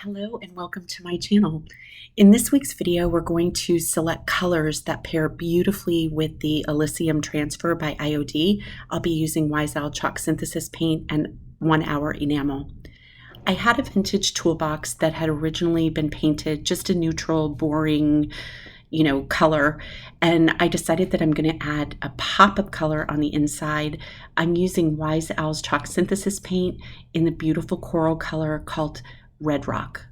Hello and welcome to my channel. In this week's video, we're going to select colors that pair beautifully with the Elysium transfer by IOD. I'll be using Wise Owl chalk synthesis paint and 1 hour enamel. I had a vintage toolbox that had originally been painted just a neutral, boring, color, and I decided that I'm going to add a pop of color on the inside. I'm using Wise Owl's chalk synthesis paint in the beautiful coral color called Red Rock.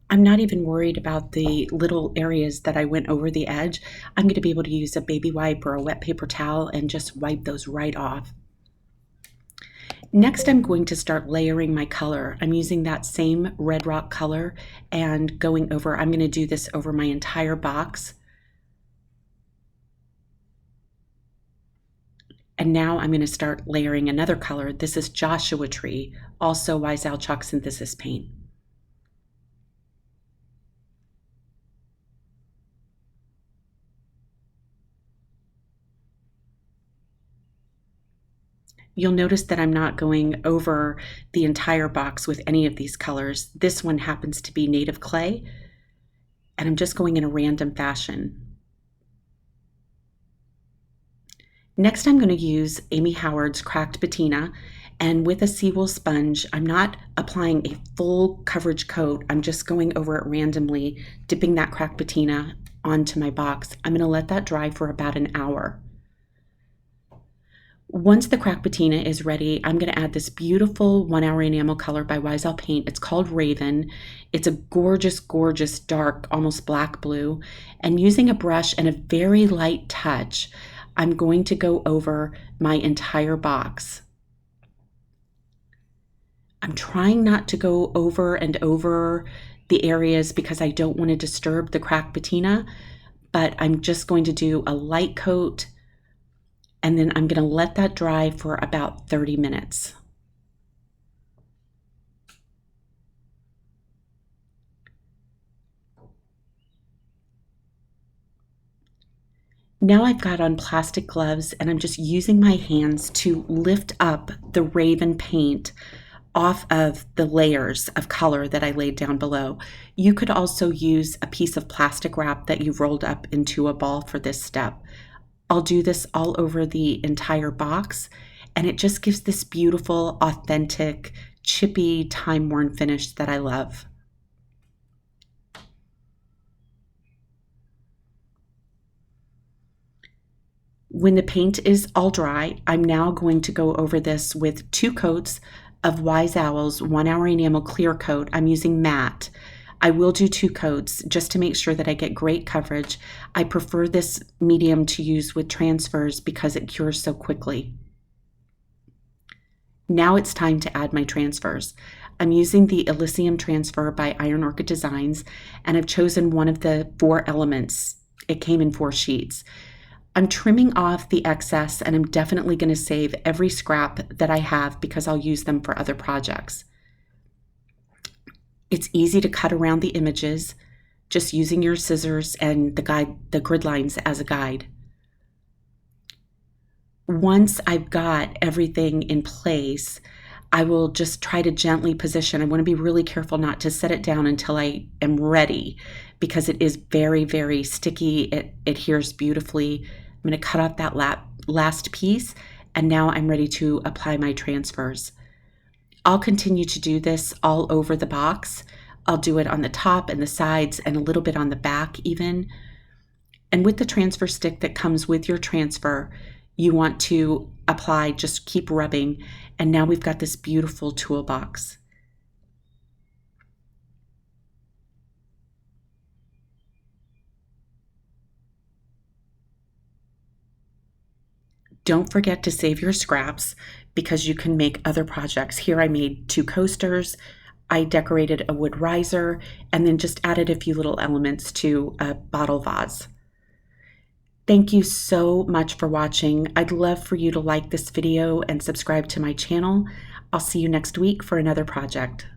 I'm not even worried about the little areas that I went over the edge. I'm going to be able to use a baby wipe or a wet paper towel and just wipe those right off. Next, I'm going to start layering my color. I'm using that same Red Rock color and I'm going to do this over my entire box. And now I'm going to start layering another color. This is Joshua Tree, also Wise Owl chalk synthesis paint. You'll notice that I'm not going over the entire box with any of these colors. This one happens to be native clay, and I'm just going in a random fashion. Next, I'm going to use Amy Howard's Cracked Patina, and with a seawool sponge, I'm not applying a full coverage coat. I'm just going over it randomly, dipping that cracked patina onto my box. I'm going to let that dry for about an hour. Once the cracked patina is ready, I'm going to add this beautiful 1 hour enamel color by Wise Owl Paint. It's called Raven. It's a gorgeous, gorgeous dark, almost black blue. And using a brush and a very light touch, I'm going to go over my entire box. I'm trying not to go over and over the areas because I don't want to disturb the cracked patina, but I'm just going to do a light coat, and then I'm going to let that dry for about 30 minutes. Now I've got on plastic gloves and I'm just using my hands to lift up the Raven paint off of the layers of color that I laid down below. You could also use a piece of plastic wrap that you've rolled up into a ball for this step. I'll do this all over the entire box, and it just gives this beautiful, authentic, chippy, time-worn finish that I love. When the paint is all dry, I'm now going to go over this with 2 coats of Wise Owl's 1 hour enamel clear coat. I'm using matte. I will do 2 coats just to make sure that I get great coverage. I prefer this medium to use with transfers because it cures so quickly. Now it's time to add my transfers. I'm using the Elysium transfer by Iron Orchid Designs, and I've chosen one of the 4 elements. It came in 4 sheets. I'm trimming off the excess, and I'm definitely going to save every scrap that I have because I'll use them for other projects. It's easy to cut around the images, just using your scissors and the grid lines as a guide. Once I've got everything in place, I will just try to gently position. I want to be really careful not to set it down until I am ready because it is very, very sticky. It adheres beautifully. I'm going to cut off that last piece, and now I'm ready to apply my transfers. I'll continue to do this all over the box. I'll do it on the top and the sides and a little bit on the back even. And with the transfer stick that comes with your transfer, you want to apply, just keep rubbing. And now we've got this beautiful toolbox. Don't forget to save your scraps because you can make other projects. Here I made 2 coasters. I decorated a wood riser and then just added a few little elements to a bottle vase. Thank you so much for watching. I'd love for you to like this video and subscribe to my channel. I'll see you next week for another project.